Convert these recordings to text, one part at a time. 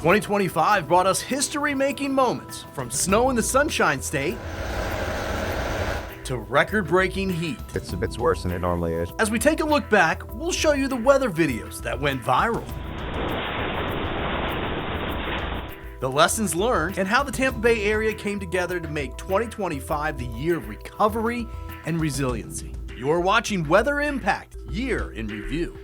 2025 brought us history-making moments, from snow in the Sunshine State to record-breaking heat. It's worse than it normally is. As we take a look back, we'll show you the weather videos that went viral, the lessons learned, and how the Tampa Bay area came together to make 2025 the year of recovery and resiliency. You're watching Weather Impact Year in Review.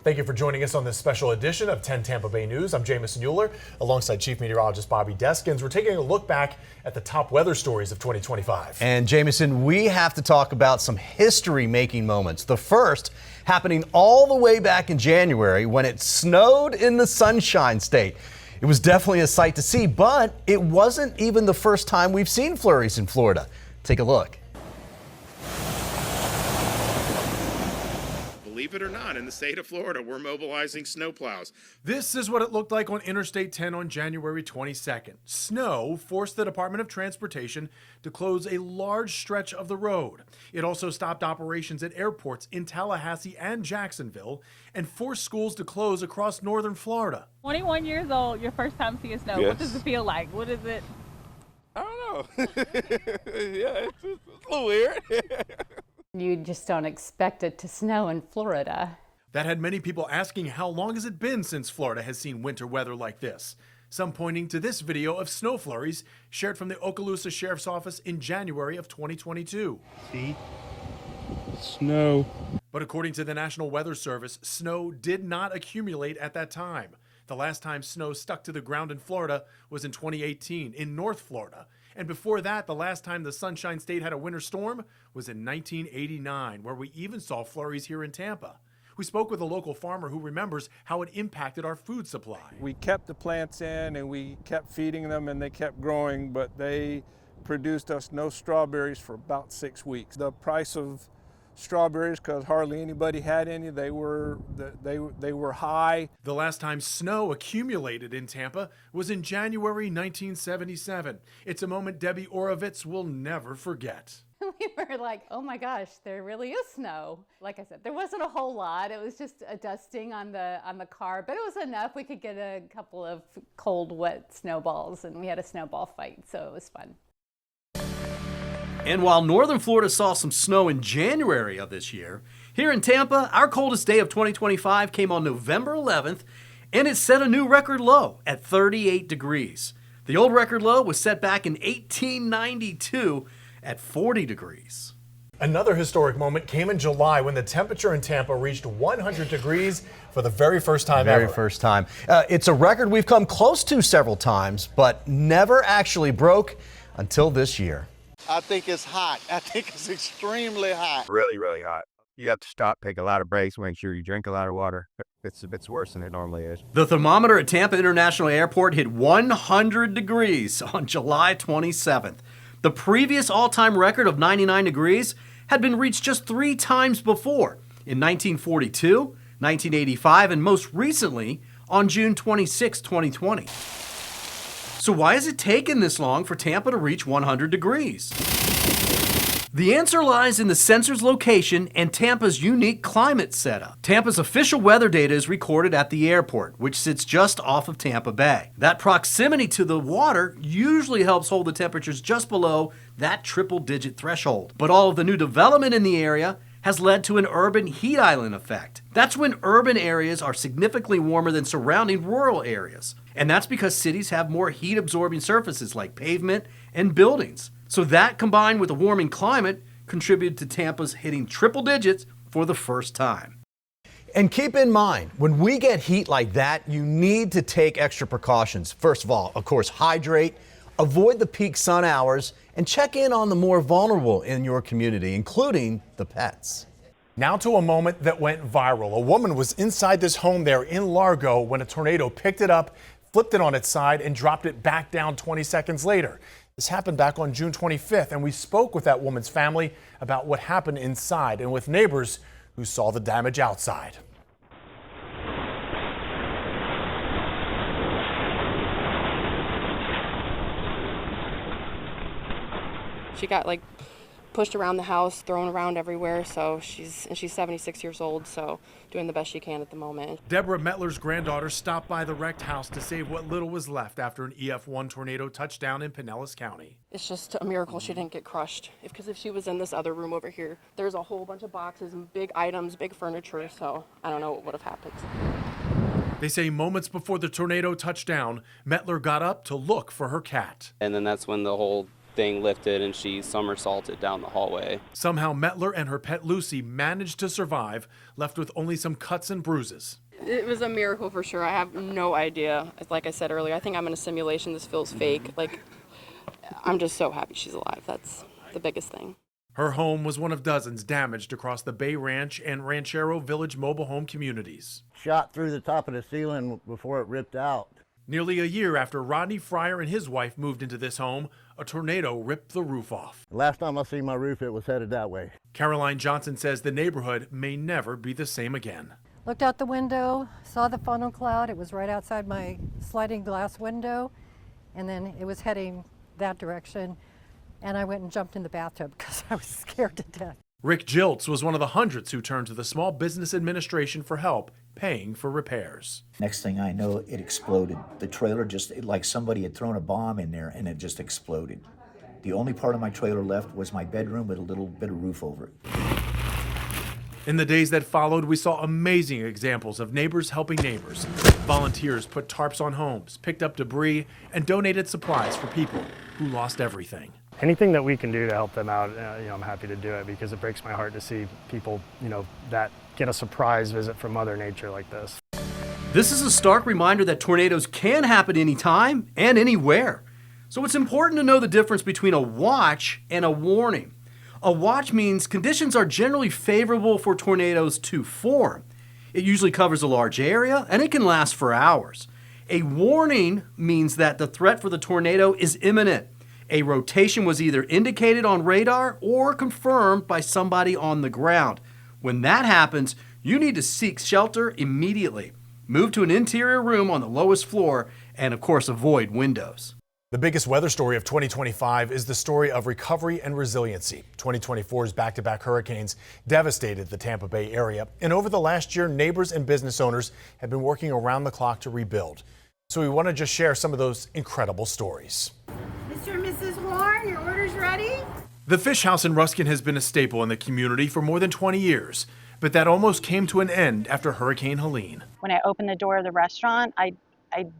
Thank you for joining us on this special edition of 10 Tampa Bay News. I'm Jamison Euler, alongside Chief Meteorologist Bobby Deskins. We're taking a look back at the top weather stories of 2025. And Jamison, we have to talk about some history-making moments. The first happening all the way back in January when it snowed in the Sunshine State. It was definitely a sight to see, but it wasn't even the first time we've seen flurries in Florida. Take a look. Believe it or not, in the state of Florida, we're mobilizing snowplows. This is what it looked like on Interstate 10 on January 22nd. Snow forced the Department of Transportation to close a large stretch of the road. It also stopped operations at airports in Tallahassee and Jacksonville and forced schools to close across northern Florida. 21 years old, your first time seeing snow. Yes. What does it feel like? What is it? I don't know. Yeah, it's a little weird. You just don't expect it to snow in Florida. That had many people asking, how long has it been since Florida has seen winter weather like this? Some pointing to this video of snow flurries shared from the Okaloosa Sheriff's Office in January of 2022. See? Snow. But according to the National Weather Service, snow did not accumulate at that time. The last time snow stuck to the ground in Florida was in 2018 in North Florida. And before that, the last time the Sunshine State had a winter storm was in 1989, where we even saw flurries here in Tampa. We spoke with a local farmer who remembers how it impacted our food supply. We kept the plants in and we kept feeding them and they kept growing, but they produced us no strawberries for about 6 weeks. The price of strawberries, because hardly anybody had any, they were high. The last time snow accumulated in Tampa was in January 1977. It's a moment Debbie Orovitz will never forget. We were like, oh my gosh, there really is snow. Like I said, there wasn't a whole lot. It was just a dusting on the car, but it was enough. We could get a couple of cold, wet snowballs, and we had a snowball fight, so it was fun. And while northern Florida saw some snow in January of this year, here in Tampa, our coldest day of 2025 came on November 11th, and it set a new record low at 38 degrees. The old record low was set back in 1892 at 40 degrees. Another historic moment came in July when the temperature in Tampa reached 100 degrees for the very first time ever. Very first time. It's a record we've come close to several times, but never actually broke until this year. I think it's hot. I think it's extremely hot. Really, really hot. You have to stop, take a lot of breaks, make sure you drink a lot of water. It's worse than it normally is. The thermometer at Tampa International Airport hit 100 degrees on July 27th. The previous all-time record of 99 degrees had been reached just 3 times before, in 1942, 1985, and most recently on June 26, 2020. So why has it taken this long for Tampa to reach 100 degrees? The answer lies in the sensor's location and Tampa's unique climate setup. Tampa's official weather data is recorded at the airport, which sits just off of Tampa Bay. That proximity to the water usually helps hold the temperatures just below that triple-digit threshold. But all of the new development in the area has led to an urban heat island effect. That's when urban areas are significantly warmer than surrounding rural areas. And that's because cities have more heat-absorbing surfaces like pavement and buildings. So that, combined with a warming climate, contributed to Tampa's hitting triple digits for the first time. And keep in mind, when we get heat like that, you need to take extra precautions. First of all, of course, hydrate, avoid the peak sun hours, and check in on the more vulnerable in your community, including the pets. Now to a moment that went viral. A woman was inside this home there in Largo when a tornado picked it up, flipped it on its side, and dropped it back down 20 seconds later. This happened back on June 25th, and we spoke with that woman's family about what happened inside and with neighbors who saw the damage outside. She got like pushed around the house, thrown around everywhere. So she's 76 years old, so doing the best she can at the moment. Deborah Metler's granddaughter stopped by the wrecked house to save what little was left after an EF1 tornado touched down in Pinellas County. It's just a miracle she didn't get crushed. Because if she was in this other room over here, there's a whole bunch of boxes and big items, big furniture, so I don't know what would have happened. They say moments before the tornado touched down, Metler got up to look for her cat. And then that's when the whole thing lifted and she somersaulted down the hallway. Somehow Metler and her pet Lucy managed to survive, left with only some cuts and bruises. It was a miracle for sure. I have no idea. Like I said earlier, I think I'm in a simulation. This feels fake. I'm just so happy she's alive. That's the biggest thing. Her home was one of dozens damaged across the Bay Ranch and Ranchero Village mobile home communities. Shot through the top of the ceiling before it ripped out. Nearly a year after Rodney Fryer and his wife moved into this home, a tornado ripped the roof off. Last time I seen my roof, it was headed that way. Caroline Johnson says the neighborhood may never be the same again. Looked out the window, saw the funnel cloud. It was right outside my sliding glass window, and then it was heading that direction. And I went and jumped in the bathtub because I was scared to death. Rick Jilts was one of the hundreds who turned to the Small Business Administration for help paying for repairs. Next thing I know, it exploded. The trailer like somebody had thrown a bomb in there and it just exploded. The only part of my trailer left was my bedroom with a little bit of roof over it. In the days that followed, we saw amazing examples of neighbors helping neighbors. Volunteers put tarps on homes, picked up debris, and donated supplies for people who lost everything. Anything that we can do to help them out, I'm happy to do it because it breaks my heart to see people, that get a surprise visit from Mother Nature like this. This is a stark reminder that tornadoes can happen anytime and anywhere. So it's important to know the difference between a watch and a warning. A watch means conditions are generally favorable for tornadoes to form. It usually covers a large area and it can last for hours. A warning means that the threat for the tornado is imminent. A rotation was either indicated on radar or confirmed by somebody on the ground. When that happens, you need to seek shelter immediately. Move to an interior room on the lowest floor and, of course, avoid windows. The biggest weather story of 2025 is the story of recovery and resiliency. 2024's back-to-back hurricanes devastated the Tampa Bay area, and over the last year, neighbors and business owners have been working around the clock to rebuild. So we want to just share some of those incredible stories. Mr. and Mrs. Horn, your order's ready? The Fish House in Ruskin has been a staple in the community for more than 20 years, but that almost came to an end after Hurricane Helene. When I opened the door of the restaurant, I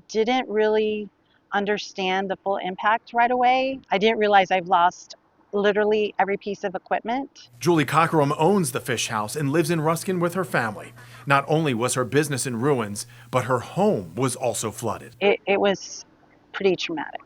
didn't really understand the full impact right away. I didn't realize I've lost literally every piece of equipment. Julie Cockerham owns the Fish House and lives in Ruskin with her family. Not only was her business in ruins, but her home was also flooded. It was pretty traumatic.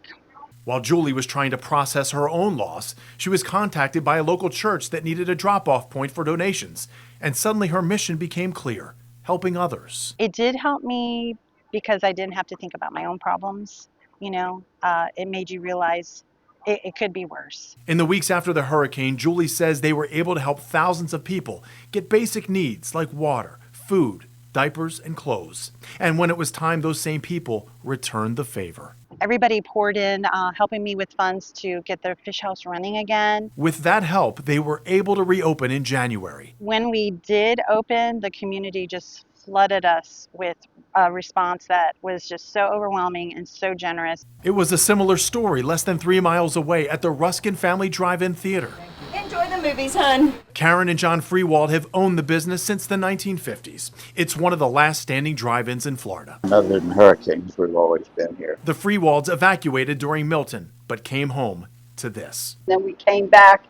While Julie was trying to process her own loss, she was contacted by a local church that needed a drop-off point for donations. And suddenly her mission became clear, helping others. It did help me because I didn't have to think about my own problems. It made you realize it could be worse. In the weeks after the hurricane, Julie says they were able to help thousands of people get basic needs like water, food, diapers, and clothes. And when it was time, those same people returned the favor. Everybody poured in, helping me with funds to get the Fish House running again. With that help, they were able to reopen in January. When we did open, the community just flooded us with a response that was just so overwhelming and so generous. It was a similar story less than 3 miles away at the Ruskin Family Drive-In Theater. Enjoy the movies, hun. Karen and John Freewald have owned the business since the 1950s. It's one of the last standing drive-ins in Florida. Other than hurricanes, we've always been here. The Freewalds evacuated during Milton, but came home to this. Then we came back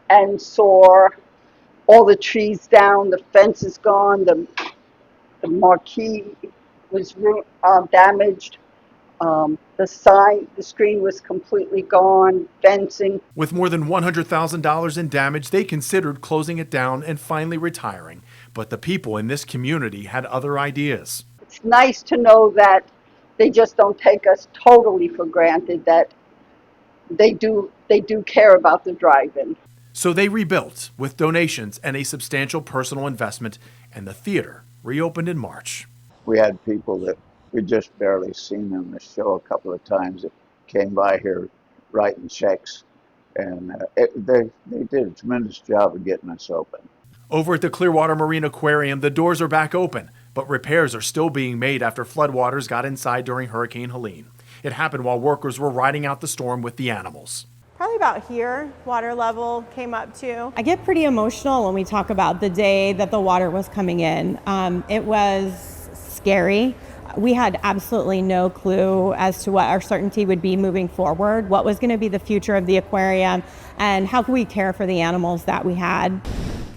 and saw all the trees down, the fence is gone, the marquee was damaged. The screen was completely gone, fencing. With more than $100,000 in damage, they considered closing it down and finally retiring. But the people in this community had other ideas. It's nice to know that they just don't take us totally for granted, that they do care about the drive-in. So they rebuilt with donations and a substantial personal investment, and the theater reopened in March. We had people that we just barely seen on the show a couple of times that came by here writing checks And they did a tremendous job of getting us open. Over at the Clearwater Marine Aquarium, the doors are back open, but repairs are still being made after floodwaters got inside during Hurricane Helene. It happened while workers were riding out the storm with the animals. Probably about here, water level came up to. I get pretty emotional when we talk about the day that the water was coming in. It was scary. We had absolutely no clue as to what our certainty would be moving forward, what was going to be the future of the aquarium, and how could we care for the animals that we had.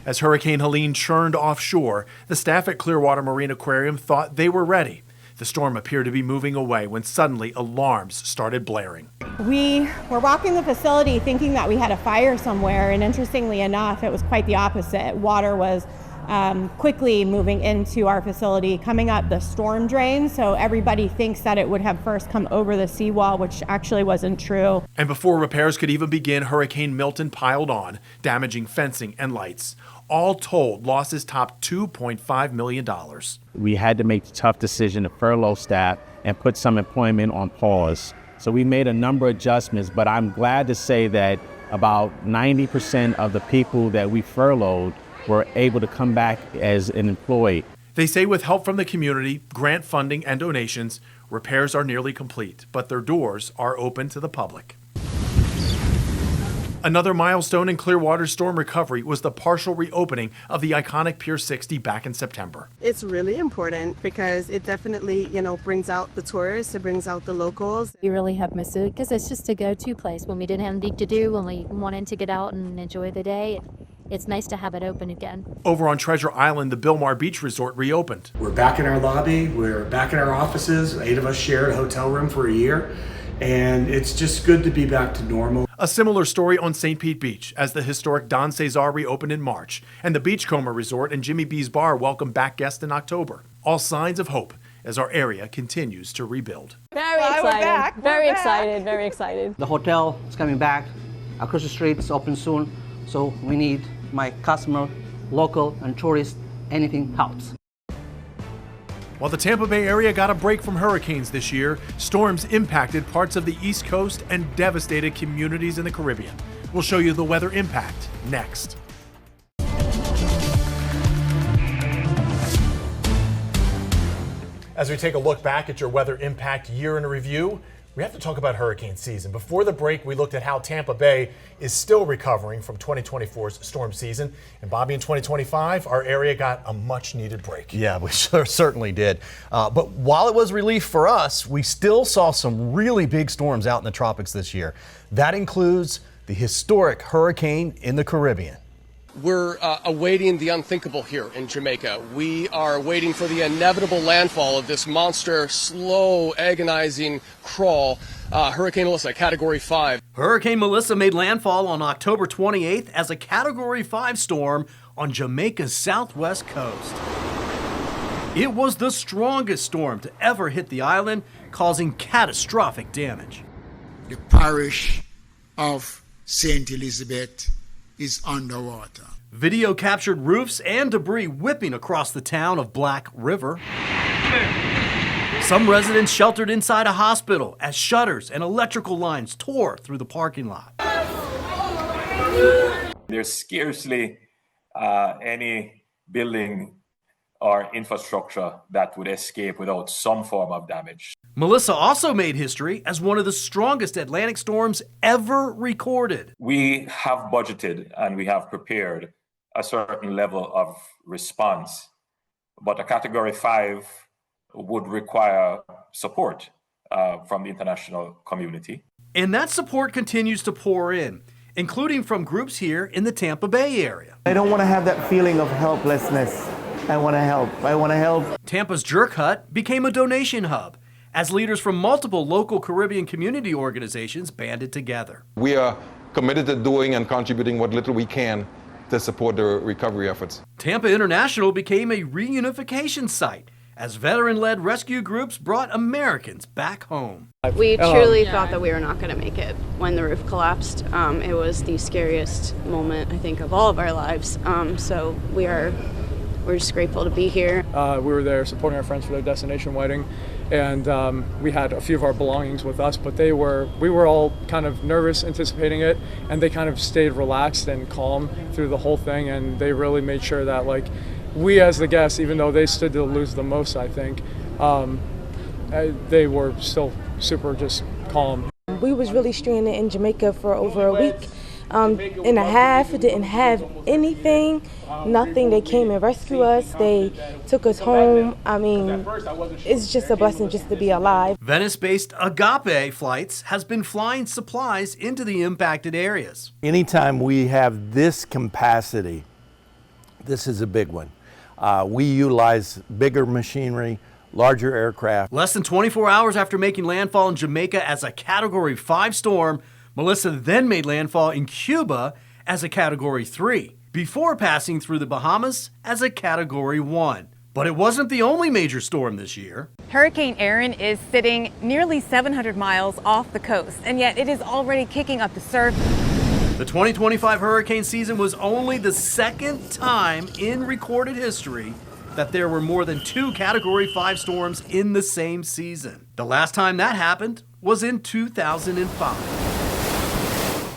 As Hurricane Helene churned offshore, the staff at Clearwater Marine Aquarium thought they were ready. The storm appeared to be moving away when suddenly alarms started blaring. We were walking the facility thinking that we had a fire somewhere, and interestingly enough, it was quite the opposite. Water was quickly moving into our facility, coming up the storm drain, so everybody thinks that it would have first come over the seawall, which actually wasn't true. And before repairs could even begin, Hurricane Milton piled on, damaging fencing and lights. All told, losses topped $2.5 million. We had to make the tough decision to furlough staff and put some employment on pause. So we made a number of adjustments, but I'm glad to say that about 90% of the people that we furloughed were able to come back as an employee. They say with help from the community, grant funding, and donations, repairs are nearly complete, but their doors are open to the public. Another milestone in Clearwater's storm recovery was the partial reopening of the iconic Pier 60 back in September. It's really important because it definitely, brings out the tourists, it brings out the locals. We really have missed it because it's just a go-to place when we didn't have anything to do, when we wanted to get out and enjoy the day. It's nice to have it open again. Over on Treasure Island, the Bilmar Beach Resort reopened. We're back in our lobby, we're back in our offices. 8 of us shared a hotel room for a year, and it's just good to be back to normal. A similar story on St. Pete Beach, as the historic Don Cesar reopened in March, and the Beachcomber Resort and Jimmy B's Bar welcomed back guests in October. All signs of hope as our area continues to rebuild. Very excited. Very excited. Very excited. The hotel is coming back. Across the street is open soon, so we need my customer, local and tourists. Anything helps. While the Tampa Bay area got a break from hurricanes this year, storms impacted parts of the East Coast and devastated communities in the Caribbean. We'll show you the weather impact next. As we take a look back at your weather impact year in review, we have to talk about hurricane season. Before the break, we looked at how Tampa Bay is still recovering from 2024's storm season. And Bobby, in 2025, our area got a much needed break. Yeah, we certainly did. But while it was relief for us, we still saw some really big storms out in the tropics this year. That includes the historic hurricane in the Caribbean. We're awaiting the unthinkable here in Jamaica. We are waiting for the inevitable landfall of this monster, slow, agonizing crawl. Hurricane Melissa, Category 5. Hurricane Melissa made landfall on October 28th as a Category 5 storm on Jamaica's southwest coast. It was the strongest storm to ever hit the island, causing catastrophic damage. The parish of St. Elizabeth is underwater. Video captured roofs and debris whipping across the town of Black River. Some residents sheltered inside a hospital as shutters and electrical lines tore through the parking lot. There's scarcely any building or infrastructure that would escape without some form of damage. Melissa also made history as one of the strongest Atlantic storms ever recorded. We have budgeted and we have prepared a certain level of response, but a Category 5 would require support from the international community. And that support continues to pour in, including from groups here in the Tampa Bay area. I don't want to have that feeling of helplessness. I want to help. I want to help. Tampa's Jerk Hut became a donation hub as leaders from multiple local Caribbean community organizations banded together. We are committed to doing and contributing what little we can to support the recovery efforts. Tampa International became a reunification site as veteran-led rescue groups brought Americans back home. We truly thought that we were not going to make it when the roof collapsed. It was the scariest moment, I think, of all of our lives. So we're we're just grateful to be here. We were there supporting our friends for their destination wedding, and we had a few of our belongings with us, but we were all kind of nervous anticipating it, and they kind of stayed relaxed and calm through the whole thing, and they really made sure that, like, we as the guests, even though they stood to lose the most, I think, they were still super just calm. We was really stranded in Jamaica for over a week and a half. Didn't have anything, nothing. They came and rescued us. They took us home. I mean, it's just a blessing just to be alive. Venice-based Agape Flights has been flying supplies into the impacted areas. Anytime we have this capacity, this is a big one. We utilize bigger machinery, larger aircraft. Less than 24 hours after making landfall in Jamaica as a Category 5 storm, Melissa then made landfall in Cuba as a Category 3, before passing through the Bahamas as a Category 1. But it wasn't the only major storm this year. Hurricane Erin is sitting nearly 700 miles off the coast, and yet it is already kicking up the surf. The 2025 hurricane season was only the second time in recorded history that there were more than 2 Category 5 storms in the same season. The last time that happened was in 2005.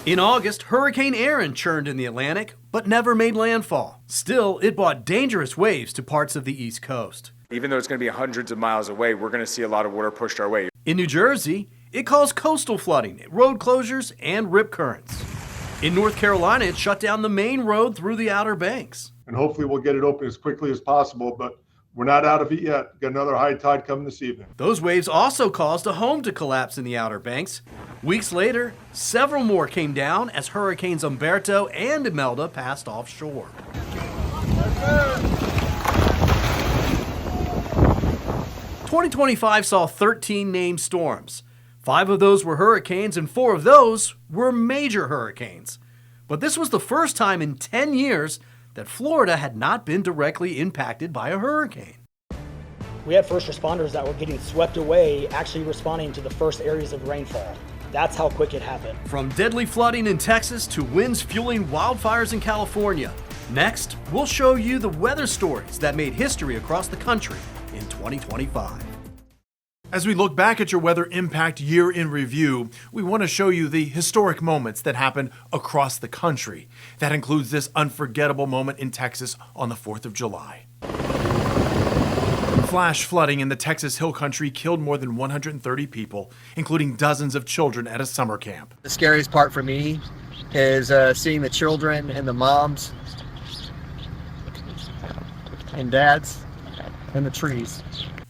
In August, Hurricane Erin churned in the Atlantic, but never made landfall. Still, it brought dangerous waves to parts of the East Coast. Even though it's going to be hundreds of miles away, we're going to see a lot of water pushed our way. In New Jersey, it caused coastal flooding, road closures, and rip currents. In North Carolina, it shut down the main road through the Outer Banks. And hopefully we'll get it open as quickly as possible, but we're not out of it yet. Got another high tide coming this evening. Those waves also caused a home to collapse in the Outer Banks. Weeks later, several more came down as Hurricanes Umberto and Imelda passed offshore. 2025 saw 13 named storms. 5 of those were hurricanes and 4 of those were major hurricanes. But this was the first time in 10 years that Florida had not been directly impacted by a hurricane. We had first responders that were getting swept away, actually responding to the first areas of rainfall. That's how quick it happened. From deadly flooding in Texas to winds fueling wildfires in California. Next, we'll show you the weather stories that made history across the country in 2025. As we look back at your weather impact year in review, we want to show you the historic moments that happened across the country. That includes this unforgettable moment in Texas on the 4th of July. Flash flooding in the Texas Hill Country killed more than 130 people, including dozens of children at a summer camp. The scariest part for me is seeing the children and the moms and dads and the trees.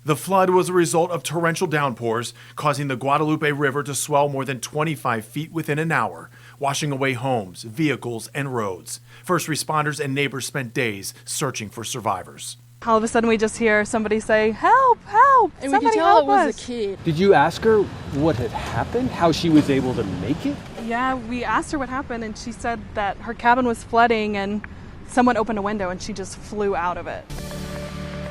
The flood was a result of torrential downpours, causing the Guadalupe River to swell more than 25 feet within an hour, washing away homes, vehicles, and roads. First responders and neighbors spent days searching for survivors. All of a sudden we just hear somebody say, "Help, help, and somebody we could tell help it was us." a kid. Did you ask her what had happened, how she was able to make it? Yeah, we asked her what happened, and she said that her cabin was flooding and someone opened a window and she just flew out of it.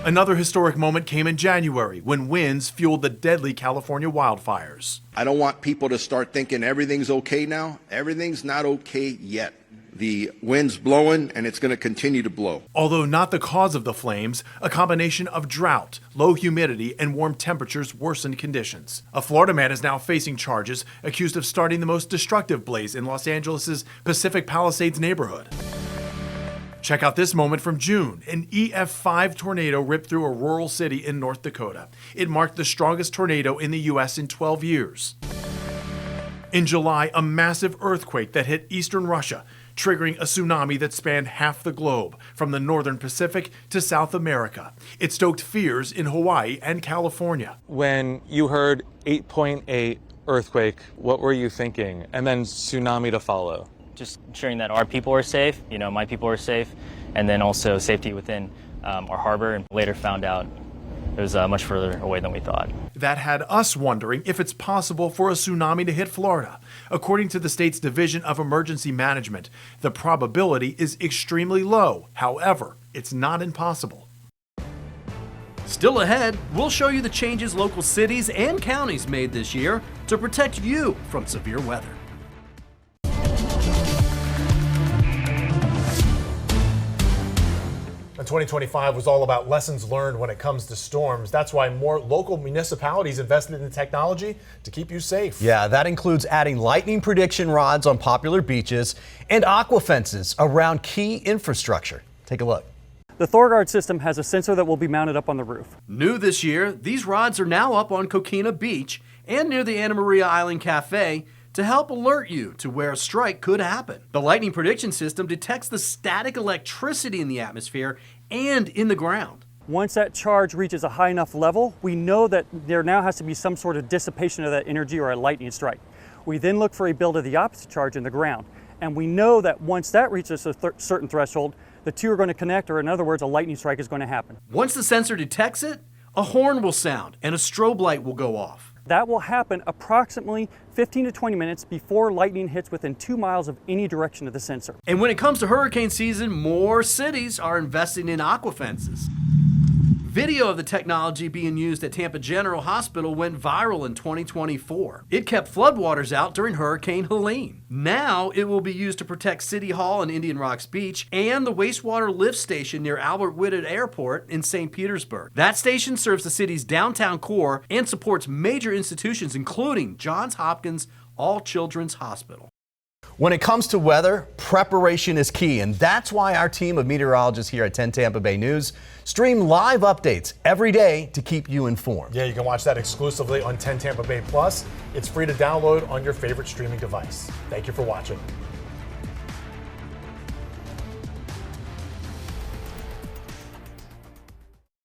Another historic moment came in January when winds fueled the deadly California wildfires. I don't want people to start thinking everything's okay now. Everything's not okay yet. The wind's blowing and it's going to continue to blow. Although not the cause of the flames, a combination of drought, low humidity, and warm temperatures worsened conditions. A Florida man is now facing charges, accused of starting the most destructive blaze in Los Angeles' Pacific Palisades neighborhood. Check out this moment from June. An EF5 tornado ripped through a rural city in North Dakota. It marked the strongest tornado in the U.S. in 12 years. In July, a massive earthquake that hit eastern Russia, triggering a tsunami that spanned half the globe, from the northern Pacific to South America. It stoked fears in Hawaii and California. When you heard 8.8 earthquake, what were you thinking? And then tsunami to follow. Just ensuring that our people are safe, my people are safe, and then also safety within our harbor, and later found out it was much further away than we thought. That had us wondering if it's possible for a tsunami to hit Florida. According to the state's Division of Emergency Management, the probability is extremely low. However, it's not impossible. Still ahead, we'll show you the changes local cities and counties made this year to protect you from severe weather. A 2025 was all about lessons learned when it comes to storms. That's why more local municipalities invested in technology to keep you safe. Yeah, that includes adding lightning prediction rods on popular beaches and aqua fences around key infrastructure. Take a look. The ThorGuard system has a sensor that will be mounted up on the roof. New this year, these rods are now up on Coquina Beach and near the Anna Maria Island Cafe to help alert you to where a strike could happen. The lightning prediction system detects the static electricity in the atmosphere and in the ground. Once that charge reaches a high enough level, we know that there now has to be some sort of dissipation of that energy or a lightning strike. We then look for a build of the opposite charge in the ground. And we know that once that reaches a certain threshold, the two are going to connect, or in other words, a lightning strike is going to happen. Once the sensor detects it, a horn will sound and a strobe light will go off. That will happen approximately 15 to 20 minutes before lightning hits within 2 miles of any direction of the sensor. And when it comes to hurricane season, more cities are investing in aqua fences. Video of the technology being used at Tampa General Hospital went viral in 2024. It kept floodwaters out during Hurricane Helene. Now it will be used to protect City Hall and Indian Rocks Beach and the wastewater lift station near Albert Whitted Airport in St. Petersburg. That station serves the city's downtown core and supports major institutions including Johns Hopkins All Children's Hospital. When it comes to weather, preparation is key, and that's why our team of meteorologists here at 10 Tampa Bay News stream live updates every day to keep you informed. Yeah, you can watch that exclusively on 10 Tampa Bay Plus. It's free to download on your favorite streaming device. Thank you for watching.